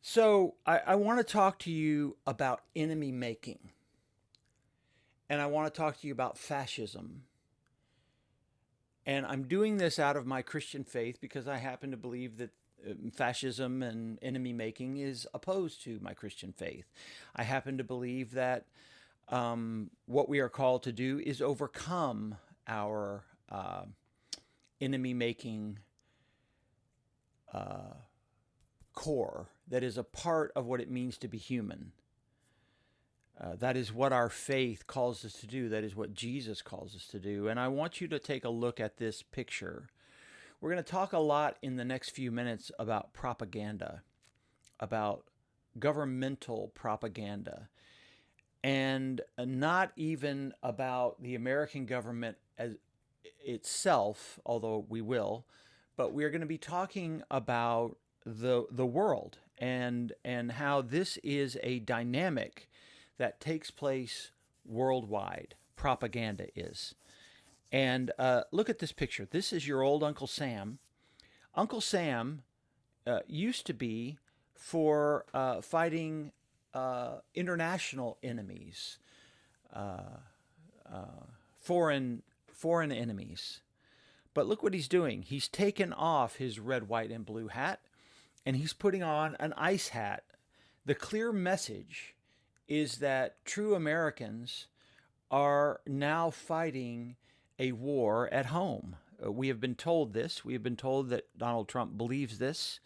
So I want to talk to you about enemy making, and I want to talk to you about fascism. And I'm doing this out of my Christian faith because I happen to believe that fascism and enemy making is opposed to my Christian faith. I happen to believe that what we are called to do is overcome our enemy making core that is a part of what it means to be human. That is what our faith calls us to do. That is what Jesus calls us to do. And I want you to take a look at this picture. We're going to talk a lot in the next few minutes about propaganda, about governmental propaganda, and not even about the American government as itself, although we will, but we're going to be talking about the world and how this is a dynamic that takes place worldwide. Propaganda is. And look at this picture. This is your old Uncle Sam. Uncle Sam used to be for fighting international enemies, foreign enemies. But look what he's doing. He's taken off his red, white, and blue hat, and he's putting on an ice hat. The clear message is that true Americans are now fighting a war at home. We have been told this. We have been told that Donald Trump believes this,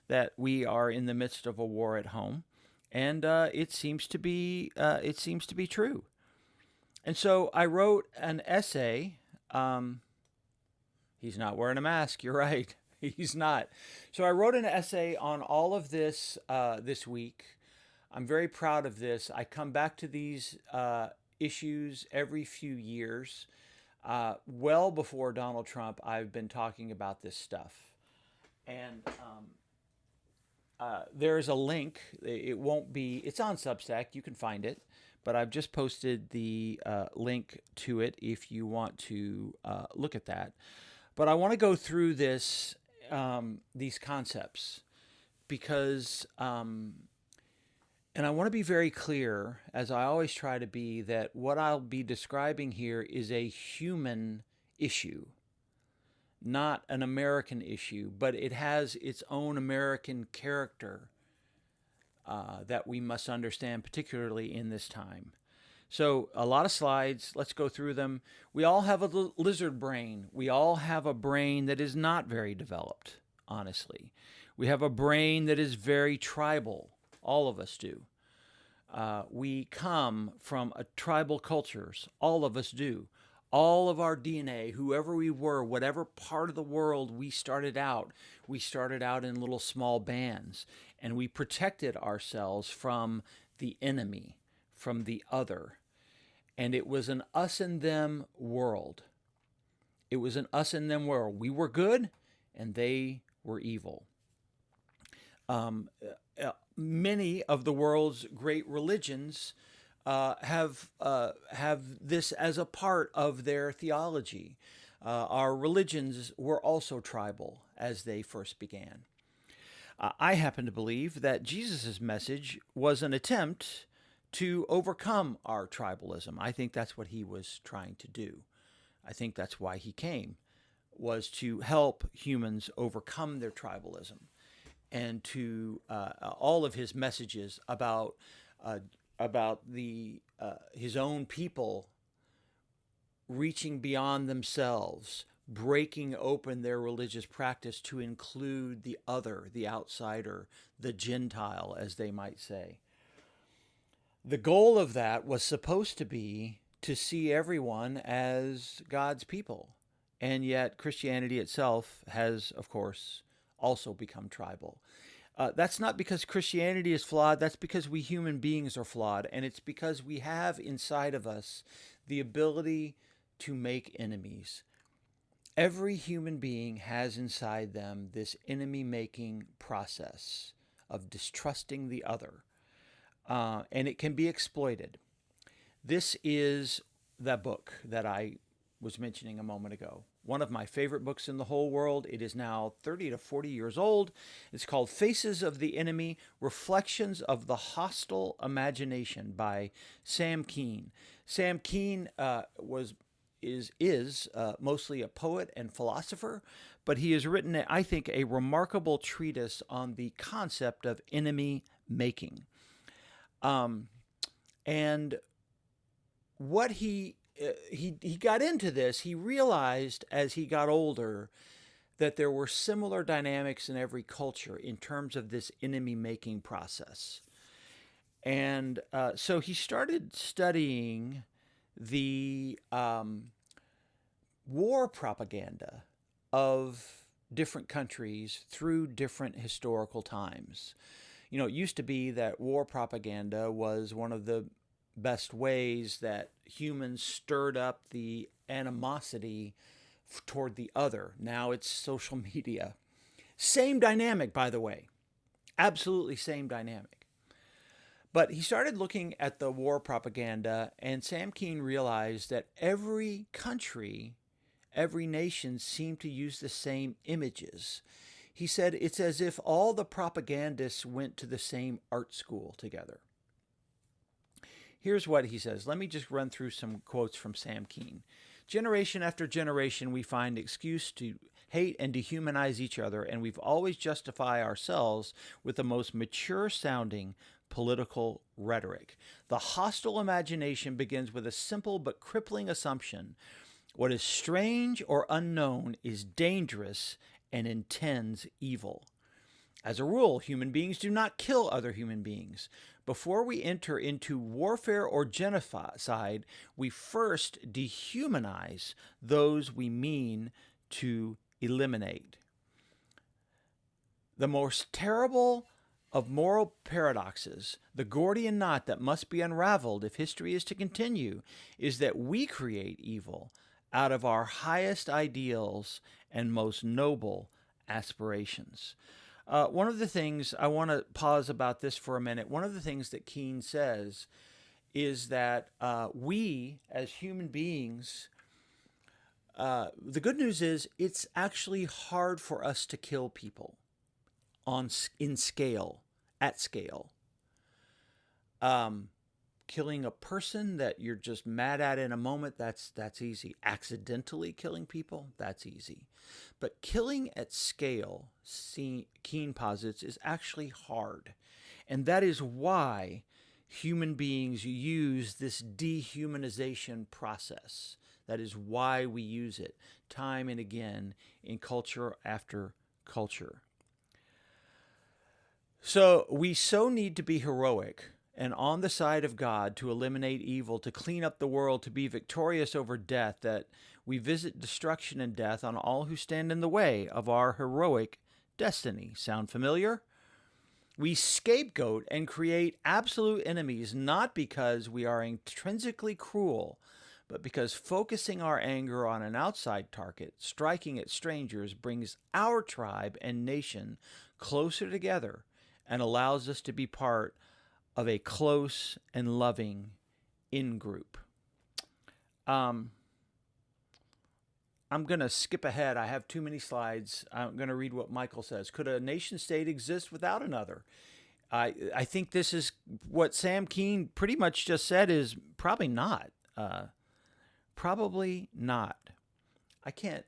that we are in the midst of a war at home, and it seems to be true. And so I wrote an essay. He's not wearing a mask. You're right. He's not. So I wrote an essay on all of this this week. I'm very proud of this. I come back to these issues every few years. Well before Donald Trump, I've been talking about this stuff. And there's a link. It won't be, it's on Substack. You can find it. But I've just posted the link to it if you want to look at that. But I want to go through these concepts because, and I want to be very clear, as I always try to be, that what I'll be describing here is a human issue, not an American issue, but it has its own American character that we must understand, particularly in this time. So, a lot of slides. Let's go through them. We all have a lizard brain. We all have a brain that is not very developed, honestly. We have a brain that is very tribal. All of us do. We come from tribal cultures. All of us do. All of our DNA, whoever we were, whatever part of the world we started out in little small bands, and we protected ourselves from the enemy, from the other. And it was an us and them world. It was an us and them world. We were good, and they were evil. Many of the world's great religions have this as a part of their theology. Our religions were also tribal as they first began. I happen to believe that Jesus' message was an attempt to overcome our tribalism. I think that's what he was trying to do. I think that's why he came, was to help humans overcome their tribalism, and to all of his messages about the his own people reaching beyond themselves, breaking open their religious practice to include the other, the outsider, the Gentile, as they might say. The goal of that was supposed to be to see everyone as God's people. And yet Christianity itself has, of course, also become tribal. That's not because Christianity is flawed. That's because we human beings are flawed. And it's because we have inside of us the ability to make enemies. Every human being has inside them this enemy-making process of distrusting the other. And it can be exploited. This is the book that I was mentioning a moment ago. one of my favorite books in the whole world. It is now 30 to 40 years old. It's called Faces of the Enemy: Reflections of the Hostile Imagination by Sam Keen. Sam Keen is mostly a poet and philosopher, but he has written, I think, a remarkable treatise on the concept of enemy making. And what he got into this, he realized as he got older that there were similar dynamics in every culture in terms of this enemy making process. And so he started studying the war propaganda of different countries through different historical times. You know, it used to be that war propaganda was one of the best ways that humans stirred up the animosity toward the other. Now it's social media. Same dynamic, by the way. Absolutely same dynamic. But he started looking at the war propaganda, and Sam Keen realized that every country, every nation seemed to use the same images. He said it's as if all the propagandists went to the same art school together. Here's what he says. Let me just run through some quotes from Sam Keen. Generation after generation, we find excuse to hate and dehumanize each other, and we've always justify ourselves with the most mature sounding political rhetoric. The hostile imagination begins with a simple but crippling assumption. What is strange or unknown is dangerous and intends evil. As a rule, human beings do not kill other human beings. Before we enter into warfare or genocide, we first dehumanize those we mean to eliminate. The most terrible of moral paradoxes, the Gordian knot that must be unraveled if history is to continue, is that we create evil out of our highest ideals and most noble aspirations. One of the things, I want to pause about this for a minute. One of the things that Keen says is that we, as human beings, the good news is it's actually hard for us to kill people at scale. Killing a person that you're just mad at in a moment, that's easy. Accidentally killing people, that's easy. But killing at scale, Keen posits, is actually hard. And that is why human beings use this dehumanization process. That is why we use it time and again in culture after culture. So we need to be heroic and on the side of God to eliminate evil, to clean up the world, to be victorious over death, that we visit destruction and death on all who stand in the way of our heroic destiny. Sound familiar? We scapegoat and create absolute enemies, not because we are intrinsically cruel, but because focusing our anger on an outside target, striking at strangers, brings our tribe and nation closer together and allows us to be part of a close and loving in-group. I'm going to skip ahead. I have too many slides. I'm going to read what Michael says. Could a nation state exist without another? I think this is what Sam Keen pretty much just said is probably not. Probably not. I can't.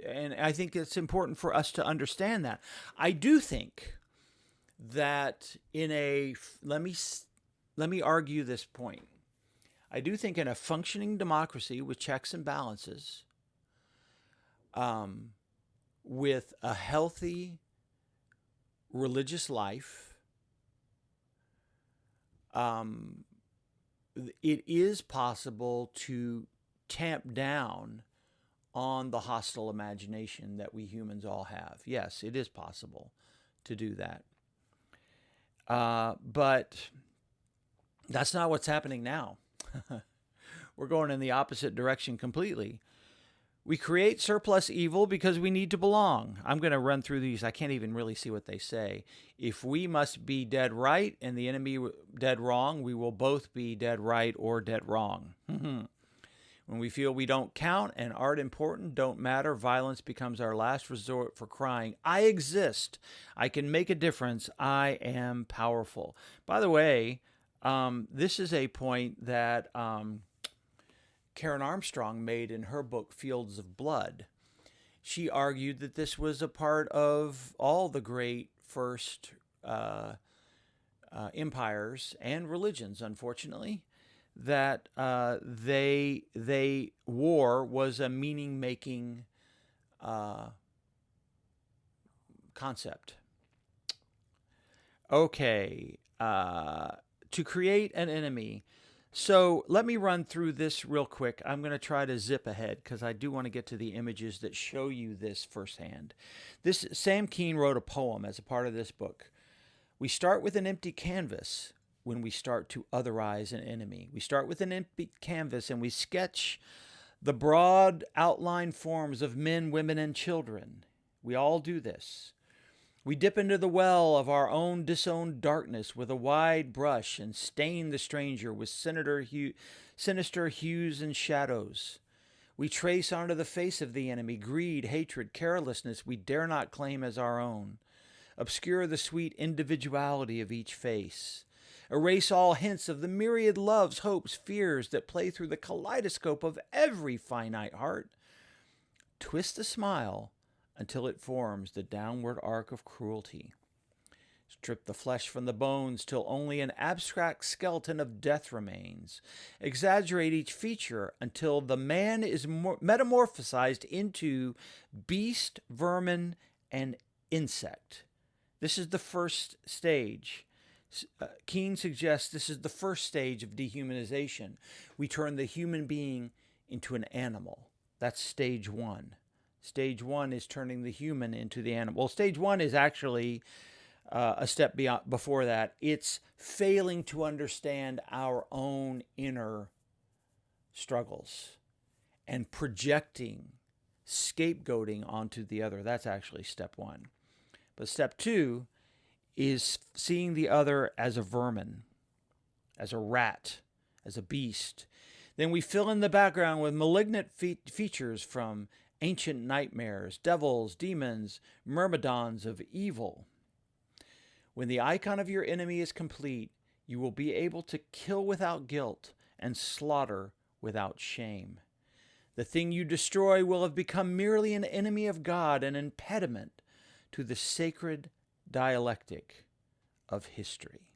And I think it's important for us to understand that. I do think that let me argue this point. I do think in a functioning democracy with checks and balances, with a healthy religious life, it is possible to tamp down on the hostile imagination that we humans all have. Yes, it is possible to do that. But that's not what's happening now. We're going in the opposite direction completely. We create surplus evil because we need to belong. I'm going to run through these. I can't even really see what they say. If we must be dead right and the enemy dead wrong, we will both be dead right or dead wrong. When we feel we don't count and aren't important, don't matter, violence becomes our last resort for crying, I exist. I can make a difference. I am powerful. By the way, this is a point that Karen Armstrong made in her book, Fields of Blood. She argued that this was a part of all the great first empires and religions, unfortunately, that war was a meaning making concept. Okay, to create an enemy. So let me run through this real quick. I'm going to try to zip ahead because I do want to get to the images that show you this firsthand. This Sam Keen wrote a poem as a part of this book. We start with an empty canvas when we start to otherize an enemy. We start with an empty canvas and we sketch the broad outline forms of men, women, and children. We all do this. We dip into the well of our own disowned darkness with a wide brush and stain the stranger with sinister hues and shadows. We trace onto the face of the enemy greed, hatred, carelessness we dare not claim as our own. Obscure the sweet individuality of each face. Erase all hints of the myriad loves, hopes, fears that play through the kaleidoscope of every finite heart. Twist the smile until it forms the downward arc of cruelty. Strip the flesh from the bones till only an abstract skeleton of death remains. Exaggerate each feature until the man is metamorphosized into beast, vermin, and insect. This is the first stage. Keen suggests this is the first stage of dehumanization. We turn the human being into an animal. That's stage one. Stage one is turning the human into the animal. Well, stage one is actually a step before that. It's failing to understand our own inner struggles and projecting, scapegoating onto the other. That's actually step one. But step two is seeing the other as a vermin, as a rat, as a beast. Then we fill in the background with malignant features from ancient nightmares, devils, demons, myrmidons of evil. When the icon of your enemy is complete, you will be able to kill without guilt and slaughter without shame. The thing you destroy will have become merely an enemy of God, an impediment to the sacred dialectic of history.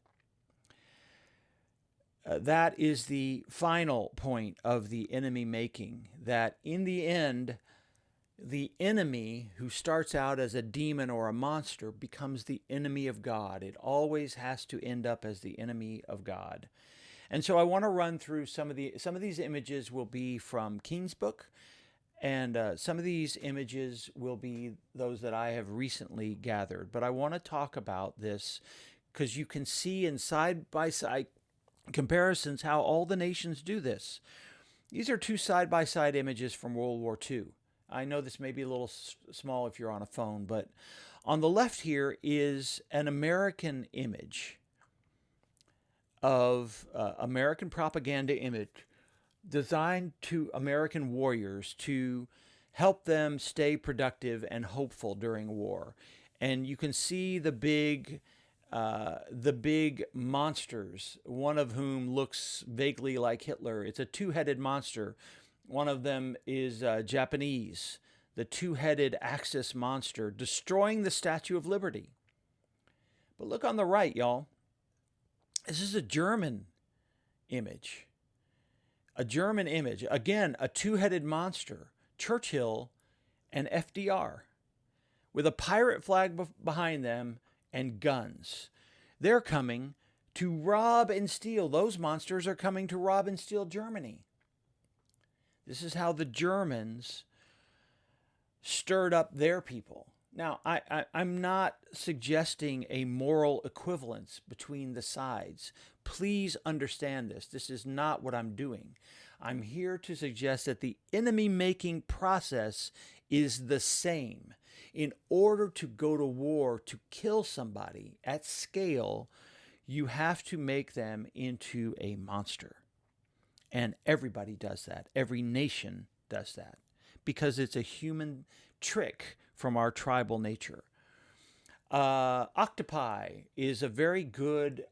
That is the final point of the enemy making, that in the end, the enemy who starts out as a demon or a monster becomes the enemy of God. It always has to end up as the enemy of God. And so I want to run through some of these images will be from Keen's book, and some of these images will be those that I have recently gathered. But I want to talk about this because you can see in side-by-side comparisons how all the nations do this. These are two side-by-side images from World War II. I know this may be a little small if you're on a phone, but on the left here is an American image of American propaganda image designed to American warriors to help them stay productive and hopeful during war. And you can see the big monsters, one of whom looks vaguely like Hitler. It's a two-headed monster. One of them is Japanese, the two-headed Axis monster, destroying the Statue of Liberty. But look on the right, y'all. This is a German image. A German image. Again, a two-headed monster, Churchill and FDR, with a pirate flag behind them and guns. They're coming to rob and steal. Those monsters are coming to rob and steal Germany. This is how the Germans stirred up their people. Now, I'm not suggesting a moral equivalence between the sides. Please understand this. This is not what I'm doing. I'm here to suggest that the enemy-making process is the same. In order to go to war, to kill somebody at scale, you have to make them into a monster. And everybody does that. Every nation does that because it's a human trick from our tribal nature. Octopi is a very good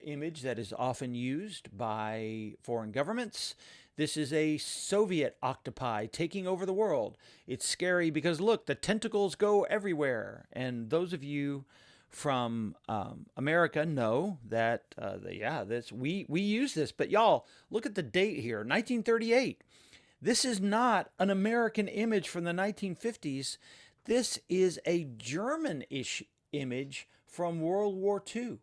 image that is often used by foreign governments. This is a Soviet octopi taking over the world. It's scary because look, the tentacles go everywhere. And those of you from America know that, we use this. But y'all, look at the date here, 1938. This is not an American image from the 1950s. This is a German-ish image from World War II.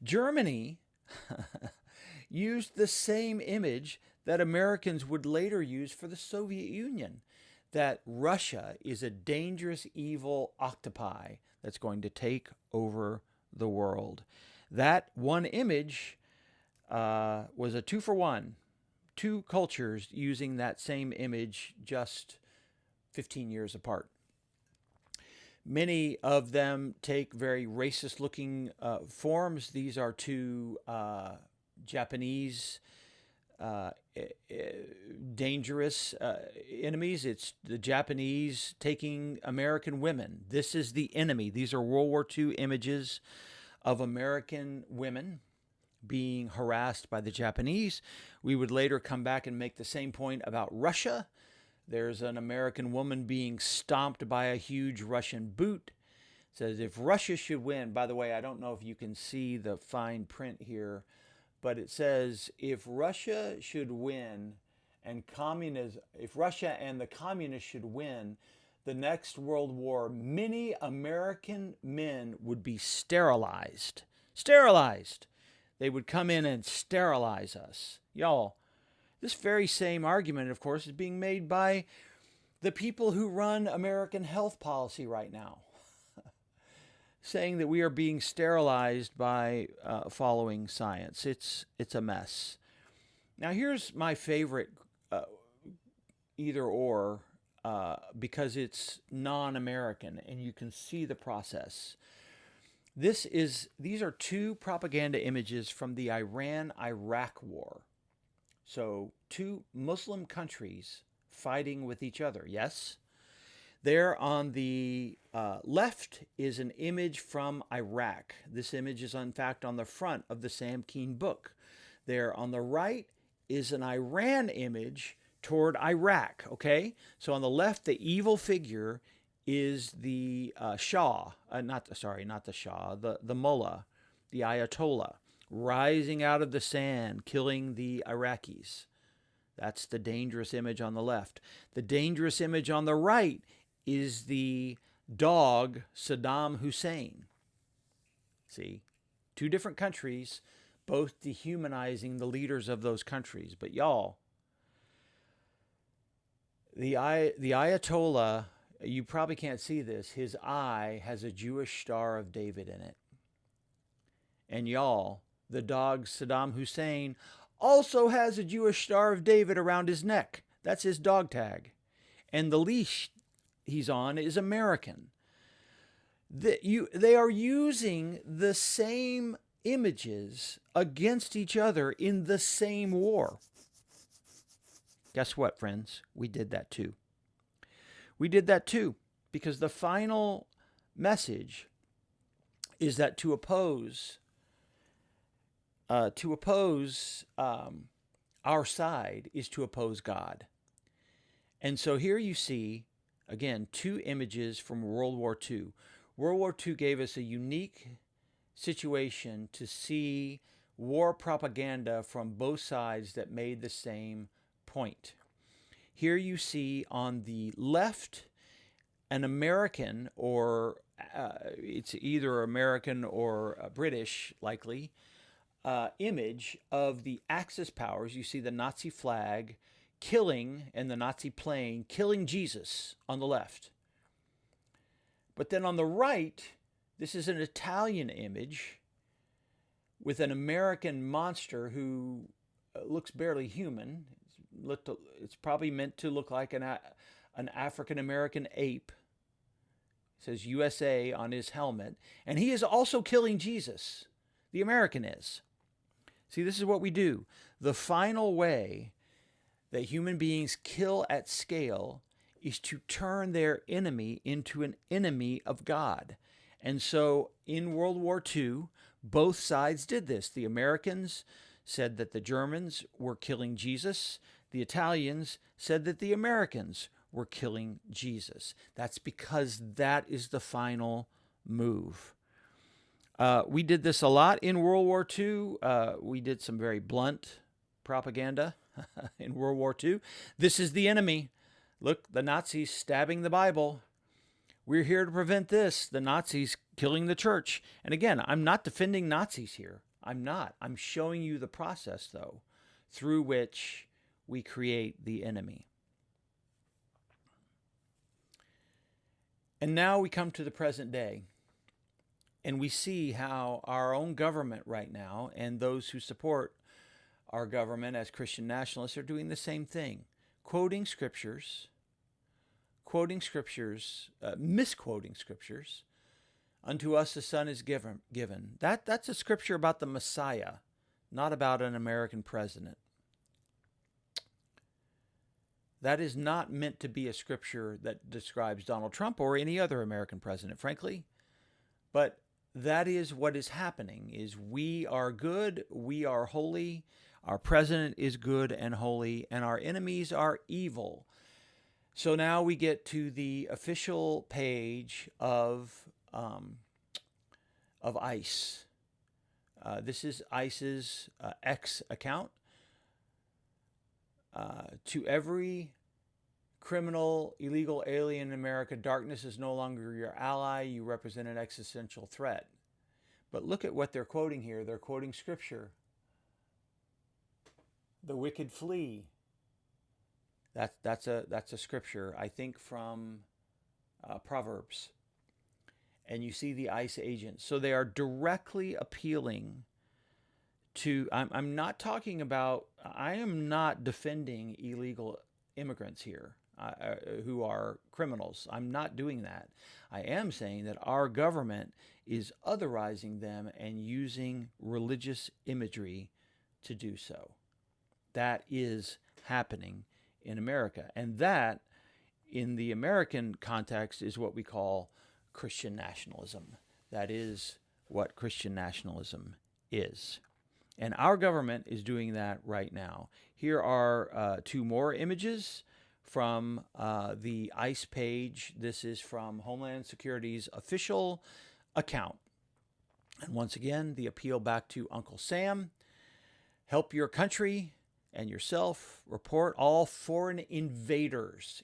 Germany used the same image that Americans would later use for the Soviet Union, that Russia is a dangerous, evil octopi that's going to take over the world. That one image was a 2-for-1. Two cultures using that same image just 15 years apart. Many of them take very racist-looking forms. These are two Japanese dangerous enemies. It's the Japanese taking American women. This is the enemy. These are World War II images of American women being harassed by the Japanese. We would later come back and make the same point about Russia. There's an American woman being stomped by a huge Russian boot. It says if Russia should win, by the way, I don't know if you can see the fine print here, but it says if Russia should win and if Russia and the communists should win the next world war, many American men would be sterilized. Sterilized. They would come in and sterilize us. Y'all, this very same argument, of course, is being made by the people who run American health policy right now, saying that we are being sterilized by following science. It's a mess. Now, here's my favorite either or because it's non-American and you can see the process. These are two propaganda images from the Iran-Iraq war. So, two Muslim countries fighting with each other, yes? There on the left is an image from Iraq. This image is, in fact, on the front of the Sam Keen book. There on the right is an Iran image toward Iraq, okay? So on the left, the evil figure is the Shah, not the Shah, the mullah, the Ayatollah, rising out of the sand, killing the Iraqis. That's the dangerous image on the left. The dangerous image on the right is the dog Saddam Hussein. See, two different countries, both dehumanizing the leaders of those countries. But y'all, the Ayatollah, you probably can't see this, his eye has a Jewish Star of David in it. And y'all, the dog Saddam Hussein also has a Jewish Star of David around his neck. That's his dog tag. And the leash he's on is American. They are using the same images against each other in the same war. Guess what, friends? We did that too. We did that too, because the final message is that to oppose our side is to oppose God. And so here you see, again, two images from World War II. World War II gave us a unique situation to see war propaganda from both sides that made the same point. Here you see on the left an American, or it's either American or British, likely, image of the Axis powers. You see the Nazi flag killing, and the Nazi plane killing Jesus on the left. But then on the right, this is an Italian image with an American monster who looks barely human. It's probably meant to look like an African-American ape. It says USA on his helmet. And he is also killing Jesus. The American is. See, this is what we do. The final way that human beings kill at scale is to turn their enemy into an enemy of God. And so in World War II, both sides did this. The Americans said that the Germans were killing Jesus. The Italians said that the Americans were killing Jesus. That's because that is the final move. We did this a lot in World War II. We did some very blunt propaganda in World War II. This is the enemy. Look, the Nazis stabbing the Bible. We're here to prevent this. The Nazis killing the church. And again, I'm not defending Nazis here. I'm not. I'm showing you the process, though, through which we create the enemy. And now we come to the present day. And we see how our own government right now and those who support our government as Christian nationalists are doing the same thing. Quoting scriptures, misquoting scriptures. Unto us a son is given. That's a scripture about the Messiah, not about an American president. That is not meant to be a scripture that describes Donald Trump or any other American president, frankly. But that is what is happening, is we are good, we are holy, our president is good and holy, and our enemies are evil. So now we get to the official page of ICE. This is ICE's X account. To every criminal, illegal alien in America, darkness is no longer your ally. You represent an existential threat. But look at what they're quoting here. They're quoting scripture. The wicked flee. That's a scripture, I think, from Proverbs. And you see the ICE agents. So they are directly appealing to, I'm not talking about, I am not defending illegal immigrants here who are criminals. I'm not doing that. I am saying that our government is otherizing them and using religious imagery to do so. That is happening in America. And that, in the American context, is what we call Christian nationalism. That is what Christian nationalism is. And our government is doing that right now. Here are two more images from the ICE page. This is from Homeland Security's official account. And once again, the appeal back to Uncle Sam. Help your country and yourself. Report all foreign invaders.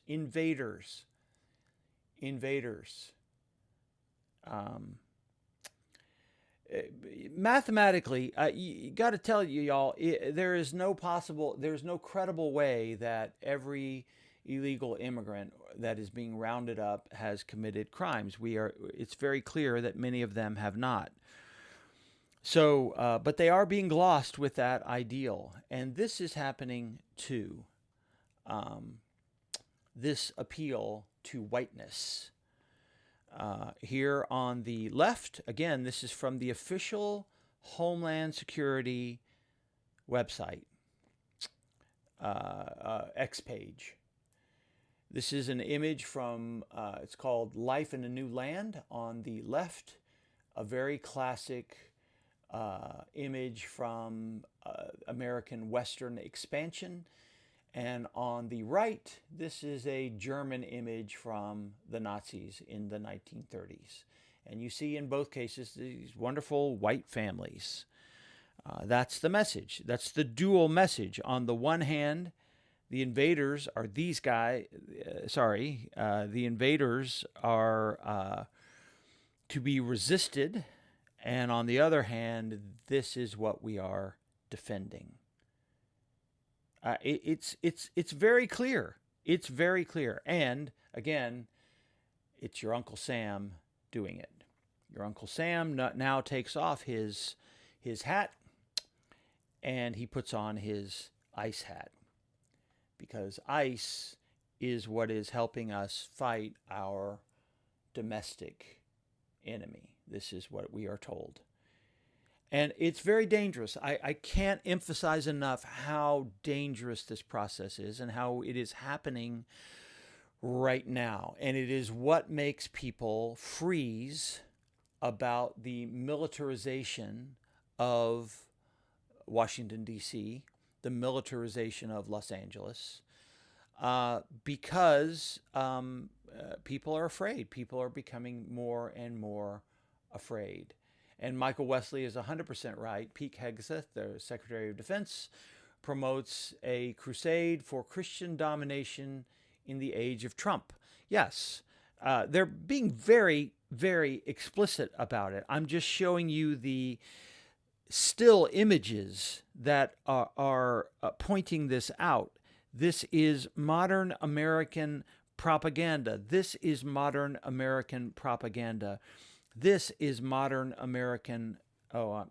Mathematically, you got to tell you, y'all, there's no credible way that every illegal immigrant that is being rounded up has committed crimes. It's very clear that many of them have not. So, but they are being glossed with that ideal, and this is happening too. This appeal to whiteness. Here on the left, again, this is from the official Homeland Security website, X page. This is an image from, it's called Life in a New Land on the left, a very classic image from American Western expansion. And on the right, this is a German image from the Nazis in the 1930s. And you see in both cases these wonderful white families. That's the message. That's the dual message. On the one hand, the invaders are these guys. The invaders are to be resisted. And on the other hand, this is what we are defending. It's very clear. It's very clear. And again, it's your Uncle Sam doing it. Your Uncle Sam now takes off his hat and he puts on his ICE hat, because ICE is what is helping us fight our domestic enemy. This is what we are told. And it's very dangerous. I can't emphasize enough how dangerous this process is and how it is happening right now. And it is what makes people freeze about the militarization of Washington, D.C., the militarization of Los Angeles, because people are afraid. People are becoming more and more afraid. And Michael Wesley is 100% right. Pete Hegseth, the Secretary of Defense, promotes a crusade for Christian domination in the age of Trump. Yes, they're being very, very explicit about it. I'm just showing you the still images that are pointing this out. This is modern American propaganda. This is modern American propaganda. This is modern American. Oh,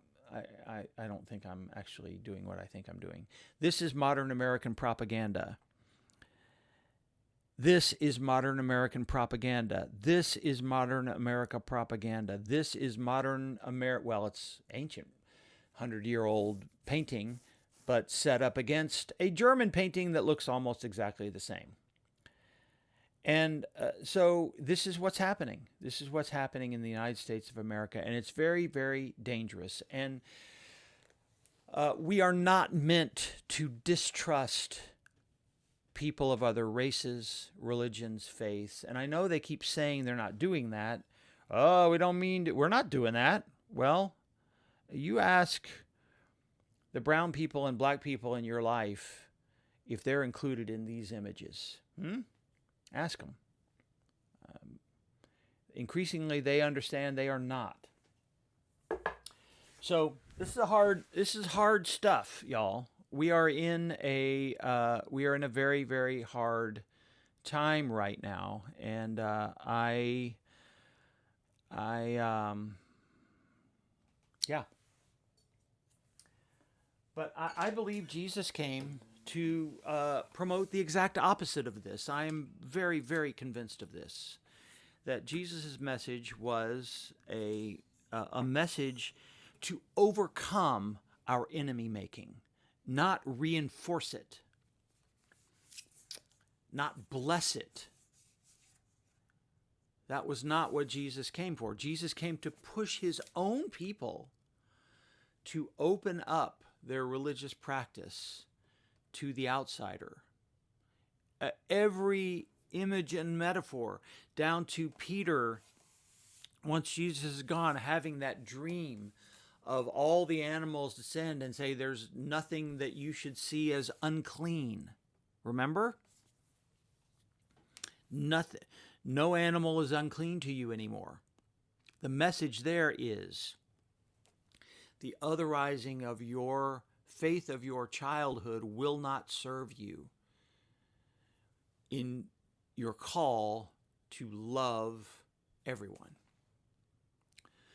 I don't think I'm actually doing what I think I'm doing. This is modern American propaganda. This is modern American propaganda. This is modern America propaganda. This is modern America. Well, it's ancient, 100-year-old painting, but set up against a German painting that looks almost exactly the same. And so this is what's happening. This is what's happening in the United States of America, and it's very, very dangerous. And we are not meant to distrust people of other races, religions, faiths. And I know they keep saying they're not doing that. Oh, we don't mean to, we're not doing that. Well, you ask the brown people and black people in your life if they're included in these images. Ask them. Increasingly, they understand they are not. So this is hard stuff, y'all. We are in a very, very hard time right now, and yeah. But I believe Jesus came to promote the exact opposite of this. I am very, very convinced of this, that Jesus' message was a message to overcome our enemy making, not reinforce it, not bless it. That was not what Jesus came for. Jesus came to push his own people to open up their religious practice to the outsider. Every image and metaphor, down to Peter, once Jesus is gone, having that dream of all the animals descend and say, there's nothing that you should see as unclean. Remember? Nothing. No animal is unclean to you anymore. The message there is the otherizing of your faith of your childhood will not serve you in your call to love everyone.